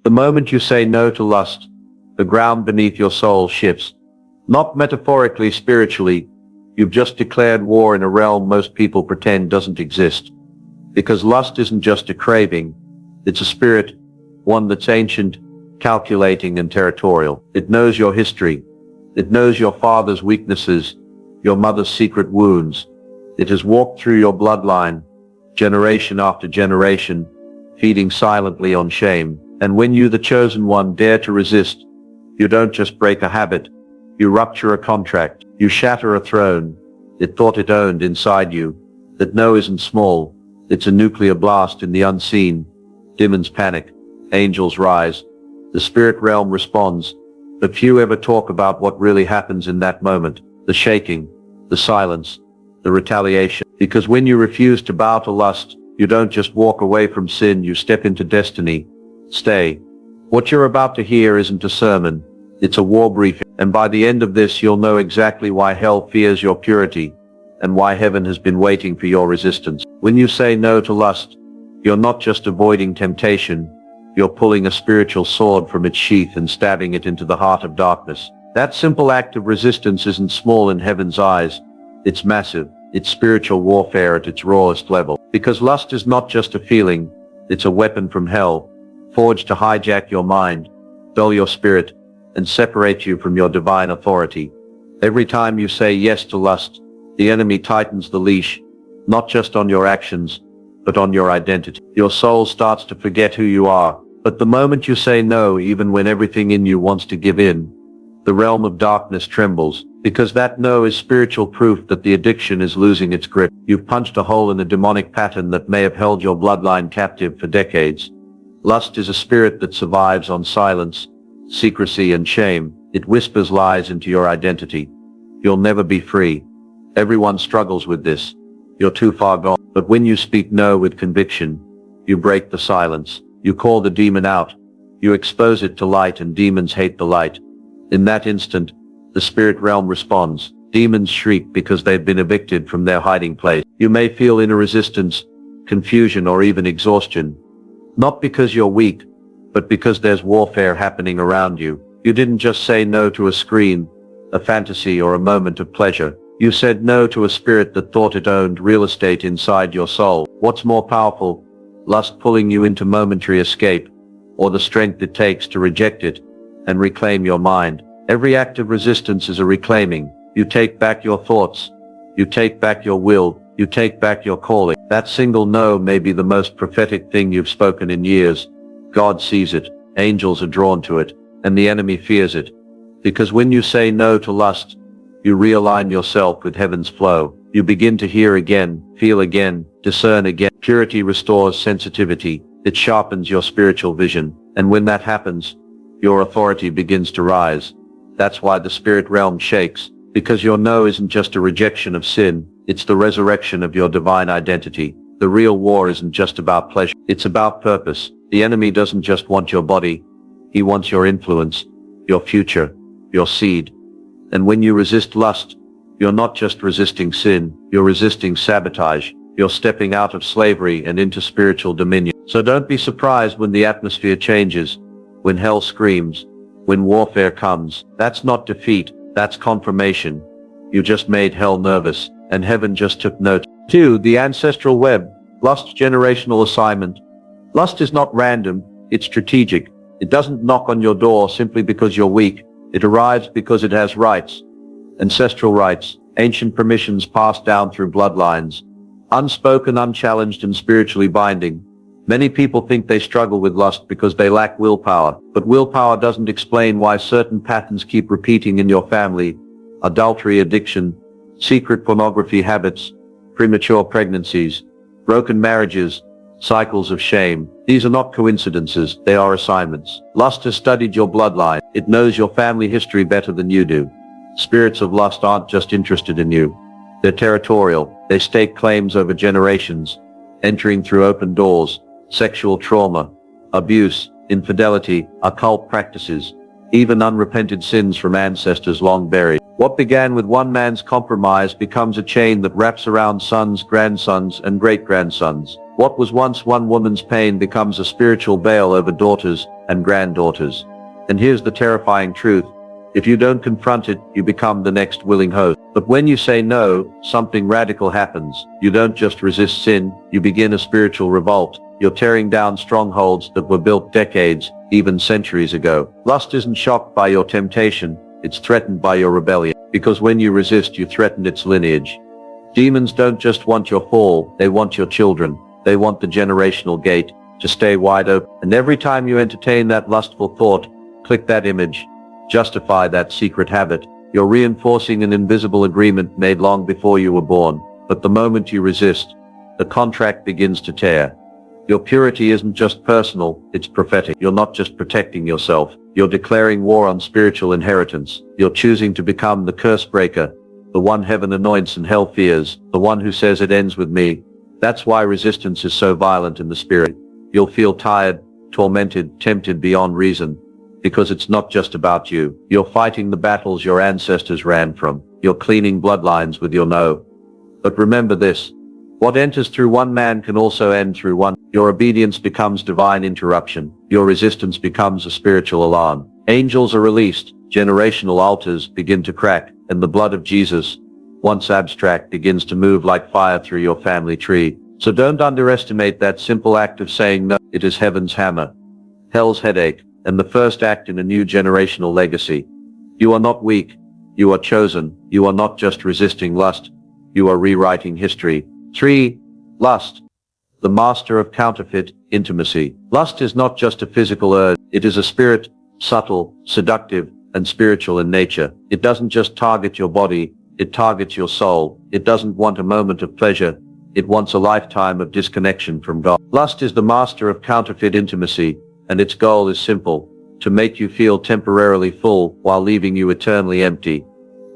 The moment you say no to lust, the ground beneath your soul shifts. Not metaphorically, spiritually. You've just declared war in a realm most people pretend doesn't exist. Because lust isn't just a craving, it's a spirit, one that's ancient, calculating and territorial. It knows your history. It knows your father's weaknesses, your mother's secret wounds. It has walked through your bloodline, generation after generation, feeding silently on shame. And when you, the chosen one, dare to resist, you don't just break a habit, you rupture a contract, you shatter a throne it thought it owned inside you. That no isn't small, it's a nuclear blast in the unseen. Demons panic, angels rise, the spirit realm responds, but few ever talk about what really happens in that moment, the shaking, the silence, the retaliation. Because when you refuse to bow to lust, you don't just walk away from sin, you step into destiny. Stay. What you're about to hear isn't a sermon, it's a war briefing, and by the end of this you'll know exactly why hell fears your purity, and why heaven has been waiting for your resistance. When you say no to lust, you're not just avoiding temptation, you're pulling a spiritual sword from its sheath and stabbing it into the heart of darkness. That simple act of resistance isn't small in heaven's eyes, it's massive, it's spiritual warfare at its rawest level. Because lust is not just a feeling, it's a weapon from hell, forged to hijack your mind, dull your spirit, and separate you from your divine authority. Every time you say yes to lust, the enemy tightens the leash, not just on your actions, but on your identity. Your soul starts to forget who you are. But the moment you say no, even when everything in you wants to give in, the realm of darkness trembles, because that no is spiritual proof that the addiction is losing its grip. You've punched a hole in a demonic pattern that may have held your bloodline captive for decades. Lust is a spirit that survives on silence, secrecy, and shame. It whispers lies into your identity. You'll never be free. Everyone struggles with this. You're too far gone. But when you speak no with conviction, you break the silence. You call the demon out. You expose it to light, and demons hate the light. In that instant, the spirit realm responds. Demons shriek because they've been evicted from their hiding place. You may feel inner resistance, confusion, or even exhaustion. Not because you're weak, but because there's warfare happening around you. You didn't just say no to a screen, a fantasy, or a moment of pleasure. You said no to a spirit that thought it owned real estate inside your soul. What's more powerful? Lust pulling you into momentary escape, or the strength it takes to reject it and reclaim your mind? Every act of resistance is a reclaiming. You take back your thoughts. You take back your will. You take back your calling. That single no may be the most prophetic thing you've spoken in years. God sees it, angels are drawn to it, and the enemy fears it. Because when you say no to lust, you realign yourself with heaven's flow. You begin to hear again, feel again, discern again. Purity restores sensitivity. It sharpens your spiritual vision. And when that happens, your authority begins to rise. That's why the spirit realm shakes. Because your no isn't just a rejection of sin, it's the resurrection of your divine identity. The real war isn't just about pleasure, it's about purpose. The enemy doesn't just want your body, he wants your influence, your future, your seed. And when you resist lust, you're not just resisting sin, you're resisting sabotage. You're stepping out of slavery and into spiritual dominion. So don't be surprised when the atmosphere changes, when hell screams, when warfare comes. That's not defeat, that's confirmation. You just made hell nervous, and heaven just took note. 2. The ancestral web. Lust's generational assignment. Lust is not random, it's strategic. It doesn't knock on your door simply because you're weak. It arrives because it has rights. Ancestral rights, ancient permissions passed down through bloodlines. Unspoken, unchallenged, and spiritually binding. Many people think they struggle with lust because they lack willpower, but willpower doesn't explain why certain patterns keep repeating in your family. Adultery, addiction, secret pornography habits, premature pregnancies, broken marriages, cycles of shame. These are not coincidences, they are assignments. Lust has studied your bloodline. It knows your family history better than you do. Spirits of lust aren't just interested in you. They're territorial. They stake claims over generations, entering through open doors. Sexual trauma, abuse, infidelity, occult practices, even unrepented sins from ancestors long buried. What began with one man's compromise becomes a chain that wraps around sons, grandsons, and great-grandsons. What was once one woman's pain becomes a spiritual veil over daughters and granddaughters. And here's the terrifying truth. If you don't confront it, you become the next willing host. But when you say no, something radical happens. You don't just resist sin, you begin a spiritual revolt. You're tearing down strongholds that were built decades, even centuries ago. Lust isn't shocked by your temptation, it's threatened by your rebellion. Because when you resist, you threaten its lineage. Demons don't just want your fall, they want your children. They want the generational gate to stay wide open. And every time you entertain that lustful thought, click that image, justify that secret habit, you're reinforcing an invisible agreement made long before you were born. But the moment you resist, the contract begins to tear. Your purity isn't just personal, it's prophetic. You're not just protecting yourself, you're declaring war on spiritual inheritance. You're choosing to become the curse breaker, the one heaven anoints and hell fears, the one who says it ends with me. That's why resistance is so violent in the spirit. You'll feel tired, tormented, tempted beyond reason. Because it's not just about you. You're fighting the battles your ancestors ran from. You're cleaning bloodlines with your no. But remember this. What enters through one man can also end through one. Your obedience becomes divine interruption. Your resistance becomes a spiritual alarm. Angels are released. Generational altars begin to crack. And the blood of Jesus, once abstract, begins to move like fire through your family tree. So don't underestimate that simple act of saying no. It is heaven's hammer, hell's headache, and the first act in a new generational legacy. You are not weak. You are chosen. You are not just resisting lust. You are rewriting history. 3. Lust. The master of counterfeit intimacy. Lust is not just a physical urge. It is a spirit, subtle, seductive, and spiritual in nature. It doesn't just target your body. It targets your soul. It doesn't want a moment of pleasure. It wants a lifetime of disconnection from God. Lust is the master of counterfeit intimacy, and its goal is simple, to make you feel temporarily full while leaving you eternally empty.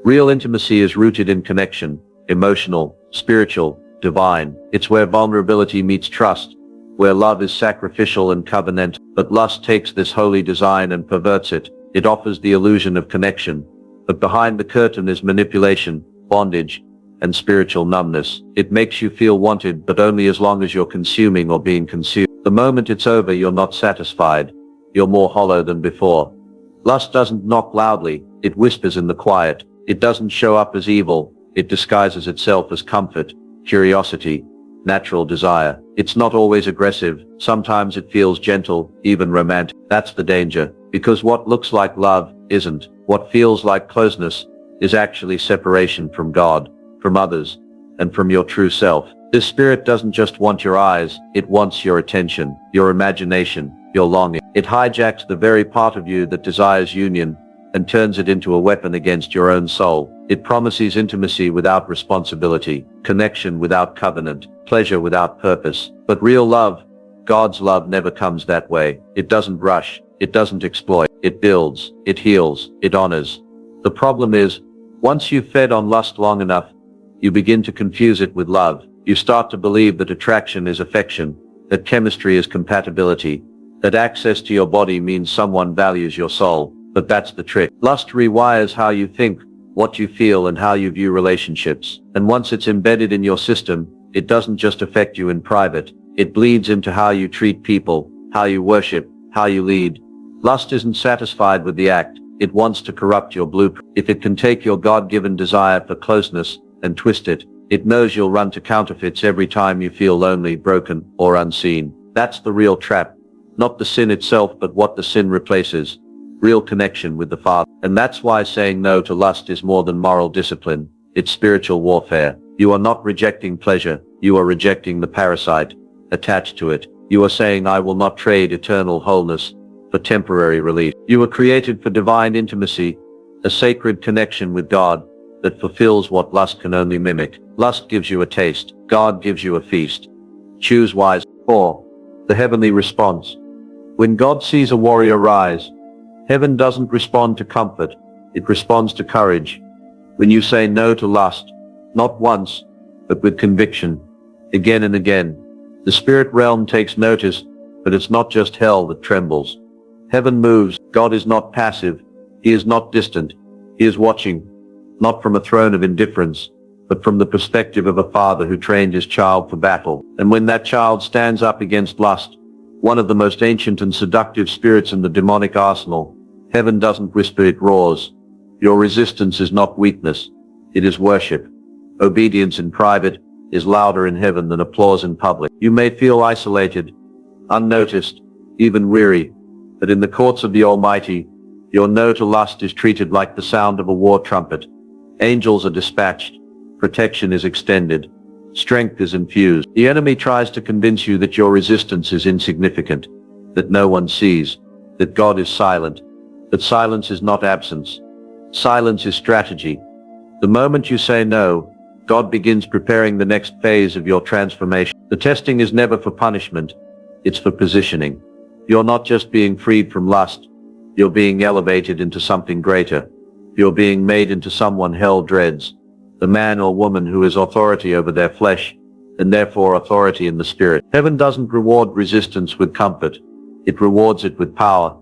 Real intimacy is rooted in connection, emotional, spiritual, divine. It's where vulnerability meets trust, where love is sacrificial and covenantal. But lust takes this holy design and perverts it. It offers the illusion of connection, but behind the curtain is manipulation, bondage, and spiritual numbness. It makes you feel wanted, but only as long as you're consuming or being consumed. The moment it's over, you're not satisfied. You're more hollow than before. Lust doesn't knock loudly. It whispers in the quiet. It doesn't show up as evil. It disguises itself as comfort, curiosity, natural desire. It's not always aggressive. Sometimes it feels gentle, even romantic. That's the danger, because what looks like love isn't. What feels like closeness is actually separation from God, from others, and from your true self. This spirit doesn't just want your eyes, it wants your attention, your imagination, your longing. It hijacks the very part of you that desires union and turns it into a weapon against your own soul. It promises intimacy without responsibility, connection without covenant, pleasure without purpose. But real love, God's love, never comes that way. It doesn't rush, it doesn't exploit, it builds, it heals, it honors. The problem is, once you've fed on lust long enough, you begin to confuse it with love. You start to believe that attraction is affection, that chemistry is compatibility, that access to your body means someone values your soul. But that's the trick. Lust rewires how you think, what you feel, and how you view relationships. And once it's embedded in your system, it doesn't just affect you in private. It bleeds into how you treat people, how you worship, how you lead. Lust isn't satisfied with the act. It wants to corrupt your blueprint. If it can take your God-given desire for closeness and twist it, it knows you'll run to counterfeits every time you feel lonely, broken, or unseen. That's the real trap. Not the sin itself, but what the sin replaces. Real connection with the Father. And that's why saying no to lust is more than moral discipline. It's spiritual warfare. You are not rejecting pleasure. You are rejecting the parasite attached to it. You are saying, I will not trade eternal wholeness for temporary relief. You were created for divine intimacy, a sacred connection with God that fulfills what lust can only mimic. Lust gives you a taste. God gives you a feast. Choose wisely. 4. The heavenly response. When God sees a warrior rise, heaven doesn't respond to comfort, it responds to courage. When you say no to lust, not once, but with conviction, again and again, the spirit realm takes notice, but it's not just hell that trembles. Heaven moves. God is not passive. He is not distant. He is watching, not from a throne of indifference, but from the perspective of a father who trained his child for battle. And when that child stands up against lust, one of the most ancient and seductive spirits in the demonic arsenal, heaven doesn't whisper, it roars. Your resistance is not weakness, it is worship. Obedience in private is louder in heaven than applause in public. You may feel isolated, unnoticed, even weary, but in the courts of the Almighty, your no to lust is treated like the sound of a war trumpet. Angels are dispatched, protection is extended, strength is infused. The enemy tries to convince you that your resistance is insignificant, that no one sees, that God is silent. But silence is not absence. Silence is strategy. The moment you say no, God begins preparing the next phase of your transformation. The testing is never for punishment, it's for positioning. You're not just being freed from lust, you're being elevated into something greater. You're being made into someone hell dreads, the man or woman who has authority over their flesh, and therefore authority in the spirit. Heaven doesn't reward resistance with comfort, it rewards it with power.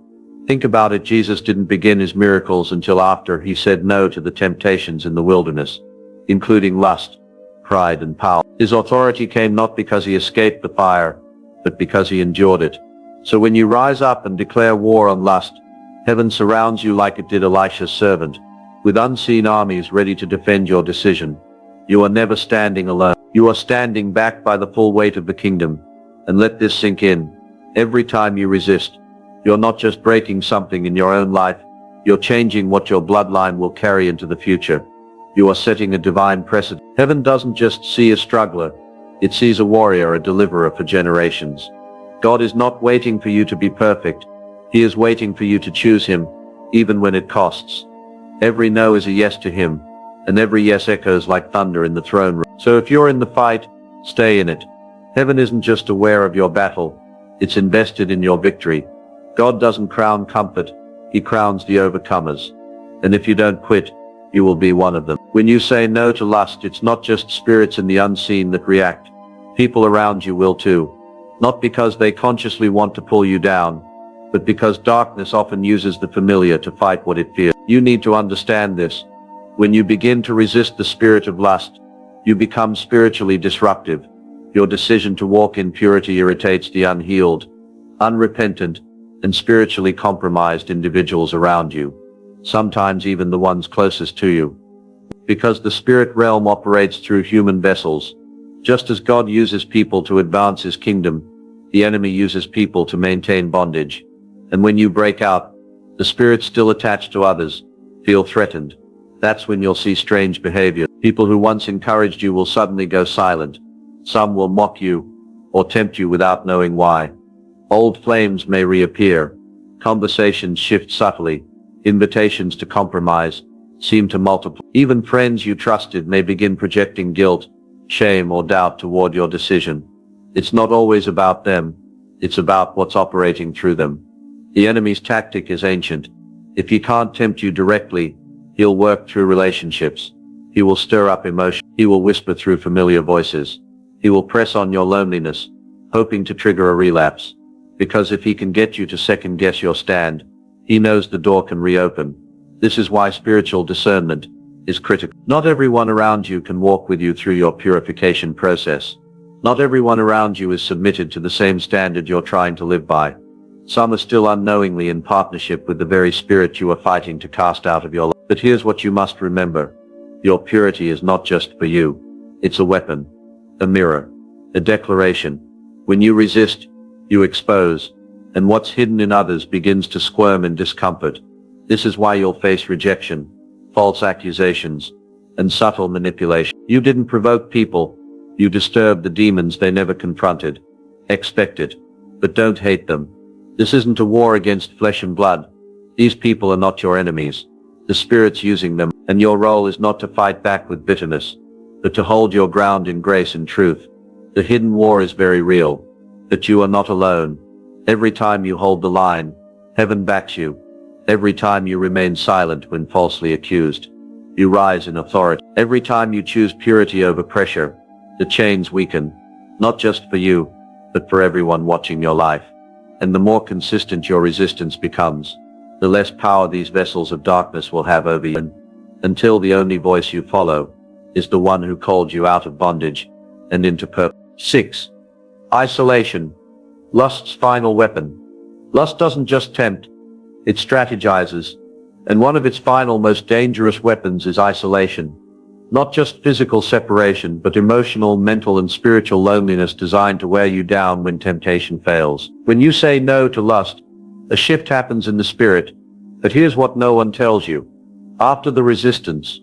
Think about it, Jesus didn't begin his miracles until after he said no to the temptations in the wilderness, including lust, pride, and power. His authority came not because he escaped the fire, but because he endured it. So when you rise up and declare war on lust, heaven surrounds you like it did Elisha's servant, with unseen armies ready to defend your decision. You are never standing alone. You are standing backed by the full weight of the kingdom. And let this sink in. Every time you resist, you're not just breaking something in your own life, you're changing what your bloodline will carry into the future. You are setting a divine precedent. Heaven doesn't just see a struggler, it sees a warrior, a deliverer for generations. God is not waiting for you to be perfect. He is waiting for you to choose him, even when it costs. Every no is a yes to him, and every yes echoes like thunder in the throne room. So if you're in the fight, stay in it. Heaven isn't just aware of your battle, it's invested in your victory. God doesn't crown comfort, he crowns the overcomers. And if you don't quit, you will be one of them. When you say no to lust, it's not just spirits in the unseen that react. People around you will too. Not because they consciously want to pull you down, but because darkness often uses the familiar to fight what it fears. You need to understand this. When you begin to resist the spirit of lust, you become spiritually disruptive. Your decision to walk in purity irritates the unhealed, unrepentant, and spiritually compromised individuals around you, sometimes even the ones closest to you. Because the spirit realm operates through human vessels, just as God uses people to advance his kingdom, the enemy uses people to maintain bondage. And when you break out, the spirits still attached to others feel threatened. That's when you'll see strange behavior. People who once encouraged you will suddenly go silent. Some will mock you or tempt you without knowing why. Old flames may reappear. Conversations shift subtly. Invitations to compromise seem to multiply. Even friends you trusted may begin projecting guilt, shame, or doubt toward your decision. It's not always about them. It's about what's operating through them. The enemy's tactic is ancient. If he can't tempt you directly, he'll work through relationships. He will stir up emotion. He will whisper through familiar voices. He will press on your loneliness, hoping to trigger a relapse. Because if he can get you to second guess your stand, he knows the door can reopen. This is why spiritual discernment is critical. Not everyone around you can walk with you through your purification process. Not everyone around you is submitted to the same standard you're trying to live by. Some are still unknowingly in partnership with the very spirit you are fighting to cast out of your life. But here's what you must remember. Your purity is not just for you. It's a weapon, a mirror, a declaration. When you resist, you expose, and what's hidden in others begins to squirm in discomfort. This is why you'll face rejection, false accusations, and subtle manipulation. You didn't provoke people. You disturbed the demons they never confronted. Expect it, but don't hate them. This isn't a war against flesh and blood. These people are not your enemies. The spirit's using them, and your role is not to fight back with bitterness, but to hold your ground in grace and truth. The hidden war is very real, but you are not alone. Every time you hold the line, heaven backs you. Every time you remain silent when falsely accused, you rise in authority. Every time you choose purity over pressure, the chains weaken, not just for you, but for everyone watching your life. And the more consistent your resistance becomes, the less power these vessels of darkness will have over you, until the only voice you follow is the one who called you out of bondage and into purpose. 6. Isolation. Lust's final weapon. Lust doesn't just tempt, it strategizes. And one of its final most dangerous weapons is isolation. Not just physical separation, but emotional, mental, and spiritual loneliness designed to wear you down when temptation fails. When you say no to lust, a shift happens in the spirit. But here's what no one tells you. After the resistance,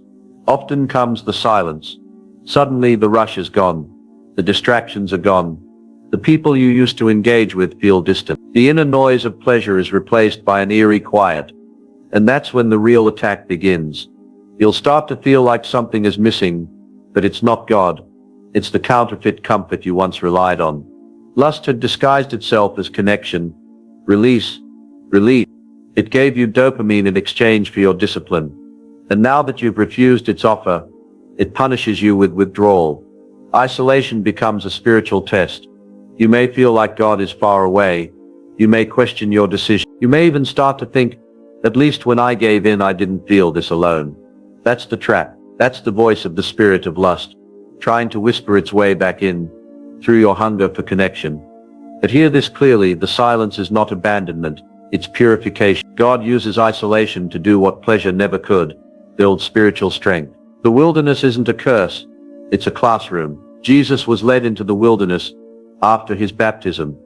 often comes the silence. Suddenly the rush is gone. The distractions are gone. The people you used to engage with feel distant. The inner noise of pleasure is replaced by an eerie quiet. And that's when the real attack begins. You'll start to feel like something is missing, but it's not God. It's the counterfeit comfort you once relied on. Lust had disguised itself as connection, release, relief. It gave you dopamine in exchange for your discipline. And now that you've refused its offer, it punishes you with withdrawal. Isolation becomes a spiritual test. You may feel like God is far away. You may question your decision. You may even start to think, at least when I gave in, I didn't feel this alone. That's the trap. That's the voice of the spirit of lust, trying to whisper its way back in, through your hunger for connection. But hear this clearly, the silence is not abandonment, it's purification. God uses isolation to do what pleasure never could, build spiritual strength. The wilderness isn't a curse, it's a classroom. Jesus was led into the wilderness after his baptism,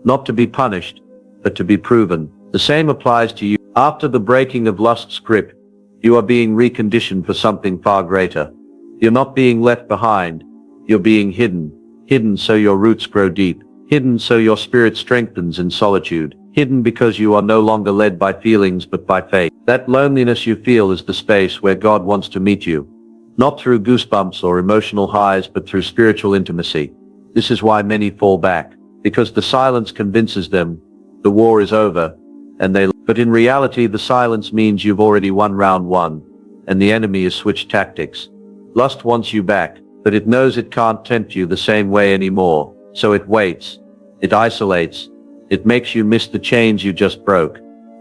not to be punished, but to be proven. The same applies to you. After the breaking of lust's grip, you are being reconditioned for something far greater. You're not being left behind, you're being hidden. Hidden so your roots grow deep. Hidden so your spirit strengthens in solitude. Hidden because you are no longer led by feelings but by faith. That loneliness you feel is the space where God wants to meet you. Not through goosebumps or emotional highs but through spiritual intimacy. This is why many fall back. Because the silence convinces them the war is over, but in reality the silence means you've already won round one, and the enemy has switched tactics. Lust wants you back, but it knows it can't tempt you the same way anymore, so it waits, it isolates, it makes you miss the chains you just broke.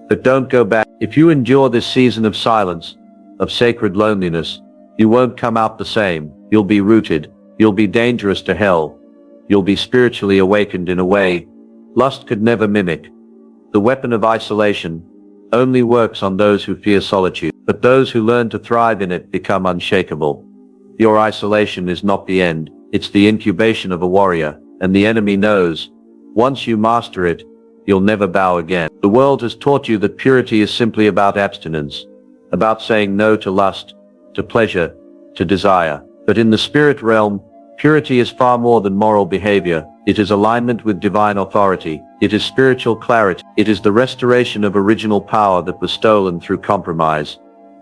But don't go back. If you endure this season of silence, of sacred loneliness, you won't come out the same. You'll be rooted, you'll be dangerous to hell, you'll be spiritually awakened in a way lust could never mimic. The weapon of isolation only works on those who fear solitude, but those who learn to thrive in it become unshakable. Your isolation is not the end, it's the incubation of a warrior, and the enemy knows, once you master it, you'll never bow again. The world has taught you that purity is simply about abstinence, about saying no to lust, to pleasure, to desire. But in the spirit realm, purity is far more than moral behavior. It is alignment with divine authority. It is spiritual clarity. It is the restoration of original power that was stolen through compromise.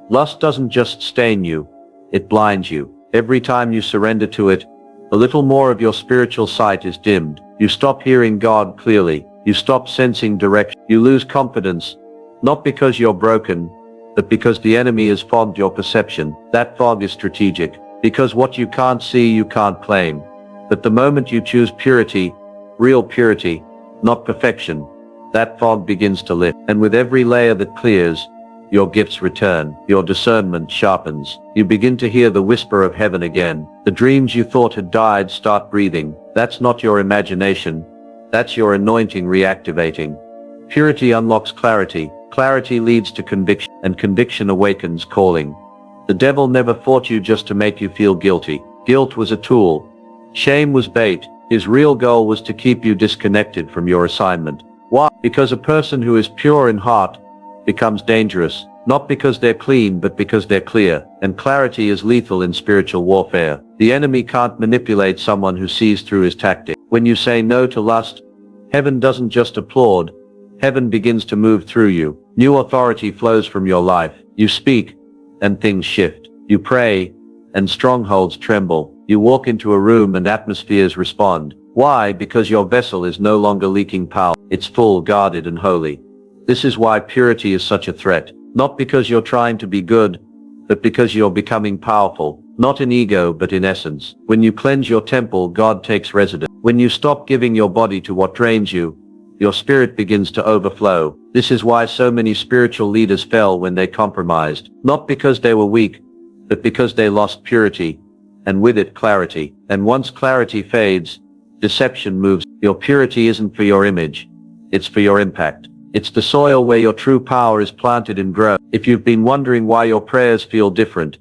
Lust doesn't just stain you, it blinds you. Every time you surrender to it, a little more of your spiritual sight is dimmed. You stop hearing God clearly. You stop sensing direction. You lose confidence, not because you're broken, but because the enemy has fogged your perception. That fog is strategic, because what you can't see you can't claim. But the moment you choose purity, real purity, not perfection, that fog begins to lift. And with every layer that clears, your gifts return, your discernment sharpens. You begin to hear the whisper of heaven again. The dreams you thought had died start breathing. That's not your imagination. That's your anointing reactivating. Purity unlocks clarity. Clarity leads to conviction, and conviction awakens calling. The devil never fought you just to make you feel guilty. Guilt was a tool. Shame was bait. His real goal was to keep you disconnected from your assignment. Why? Because a person who is pure in heart becomes dangerous, not because they're clean but because they're clear, and clarity is lethal in spiritual warfare. The enemy can't manipulate someone who sees through his tactics. When you say no to lust, heaven doesn't just applaud, heaven begins to move through you. New authority flows from your life. You speak, and things shift. You pray, and strongholds tremble. You walk into a room and atmospheres respond. Why? Because your vessel is no longer leaking power. It's full, guarded, and holy. This is why purity is such a threat. Not because you're trying to be good, but because you're becoming powerful. Not in ego, but in essence. When you cleanse your temple, God takes residence. When you stop giving your body to what drains you, your spirit begins to overflow. This is why so many spiritual leaders fell when they compromised. Not because they were weak, but because they lost purity. and with it clarity. And once clarity fades, deception moves. Your purity isn't for your image, it's for your impact. It's the soil where your true power is planted and grown. If you've been wondering why your prayers feel different,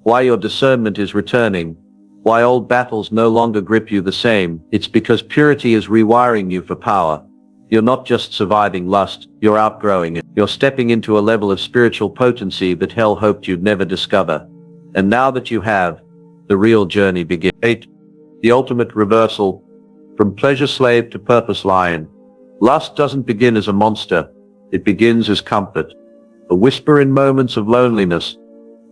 why your discernment is returning, why old battles no longer grip you the same, it's because purity is rewiring you for power. You're not just surviving lust, you're outgrowing it. You're stepping into a level of spiritual potency that hell hoped you'd never discover. And now that you have, the real journey begins. 8. The ultimate reversal. From pleasure slave to purpose lion. Lust doesn't begin as a monster, it begins as comfort. A whisper in moments of loneliness,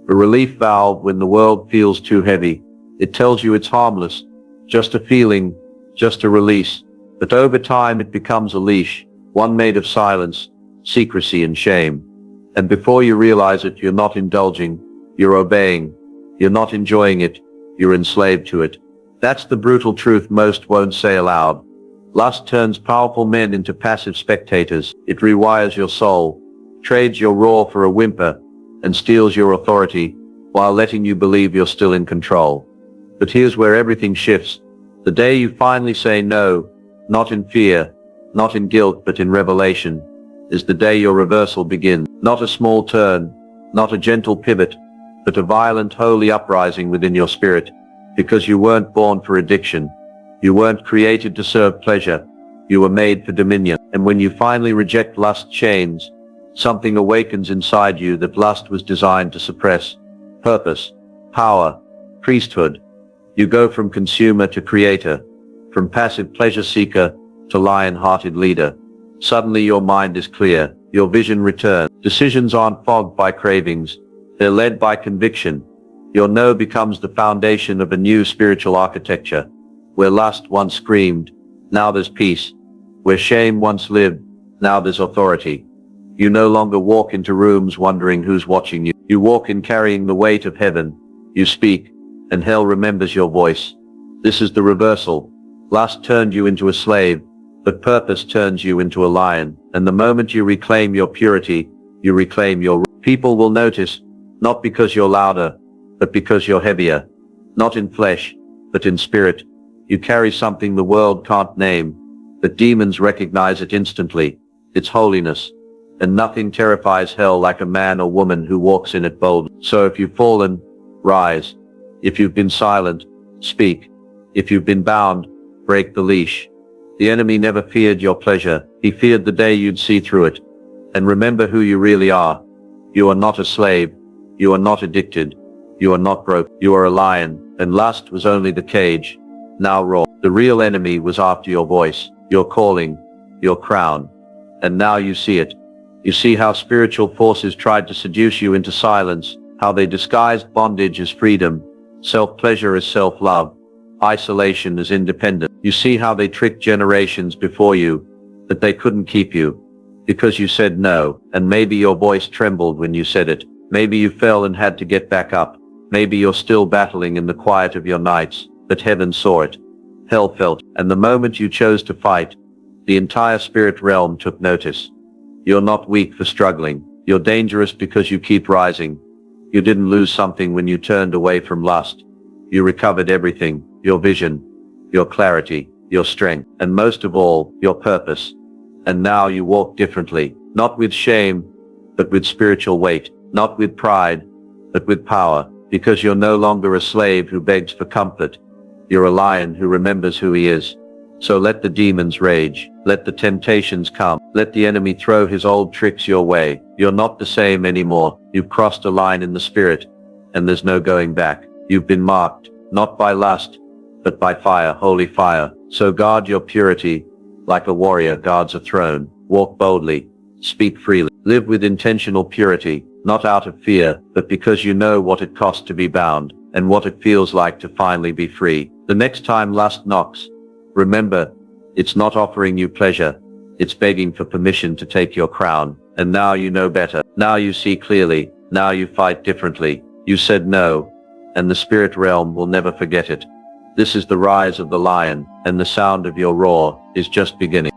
a relief valve when the world feels too heavy. It tells you it's harmless, just a feeling, just a release. But over time it becomes a leash, one made of silence, secrecy and shame. And before you realize it, you're not indulging, you're obeying. You're not enjoying it, you're enslaved to it. That's the brutal truth most won't say aloud. Lust turns powerful men into passive spectators. It rewires your soul, trades your roar for a whimper, and steals your authority, while letting you believe you're still in control. But here's where everything shifts. The day you finally say no, not in fear, not in guilt, but in revelation, is the day your reversal begins. Not a small turn, not a gentle pivot, but a violent, holy uprising within your spirit, because you weren't born for addiction. You weren't created to serve pleasure. You were made for dominion. And when you finally reject lust's chains, something awakens inside you that lust was designed to suppress. Purpose, power, priesthood. You go from consumer to creator, from passive pleasure seeker to lion-hearted leader. Suddenly your mind is clear, your vision returns. Decisions aren't fogged by cravings, they're led by conviction. Your no becomes the foundation of a new spiritual architecture. Where lust once screamed, now there's peace. Where shame once lived, now there's authority. You no longer walk into rooms wondering who's watching you. You walk in carrying the weight of heaven. You speak, and hell remembers your voice. This is the reversal. Lust turned you into a slave, but purpose turns you into a lion. And the moment you reclaim your purity, you reclaim your... People will notice, not because you're louder, but because you're heavier. Not in flesh, but in spirit. You carry something the world can't name, but demons recognize it instantly. It's holiness. And nothing terrifies hell like a man or woman who walks in it boldly. So if you've fallen, rise. If you've been silent, speak. If you've been bound, break the leash. The enemy never feared your pleasure. He feared the day you'd see through it. And remember who you really are. You are not a slave. You are not addicted. You are not broke. You are a lion, and lust was only the cage. Now roar. The real enemy was after your voice, your calling, your crown. And now you see it. You see how spiritual forces tried to seduce you into silence, how they disguised bondage as freedom, self-pleasure as self-love, isolation as independence. You see how they tricked generations before you, but they couldn't keep you, because you said no, and maybe your voice trembled when you said it. Maybe you fell and had to get back up. Maybe you're still battling in the quiet of your nights, but heaven saw it. Hell felt, and the moment you chose to fight, the entire spirit realm took notice. You're not weak for struggling. You're dangerous because you keep rising. You didn't lose something when you turned away from lust. You recovered everything, your vision, your clarity, your strength, and most of all, your purpose. And now you walk differently, not with shame, but with spiritual weight, not with pride, but with power, because you're no longer a slave who begs for comfort. You're a lion who remembers who he is. So let the demons rage, let the temptations come, let the enemy throw his old tricks your way. You're not the same anymore. You've crossed a line in the spirit, and there's no going back. You've been marked, not by lust, but by fire, holy fire. So guard your purity, like a warrior guards a throne. Walk boldly, speak freely, live with intentional purity, not out of fear, but because you know what it costs to be bound, and what it feels like to finally be free. The next time lust knocks, remember, it's not offering you pleasure, it's begging for permission to take your crown. And now you know better. Now you see clearly. Now you fight differently. You said no, and the spirit realm will never forget it. This is the rise of the lion, and the sound of your roar is just beginning.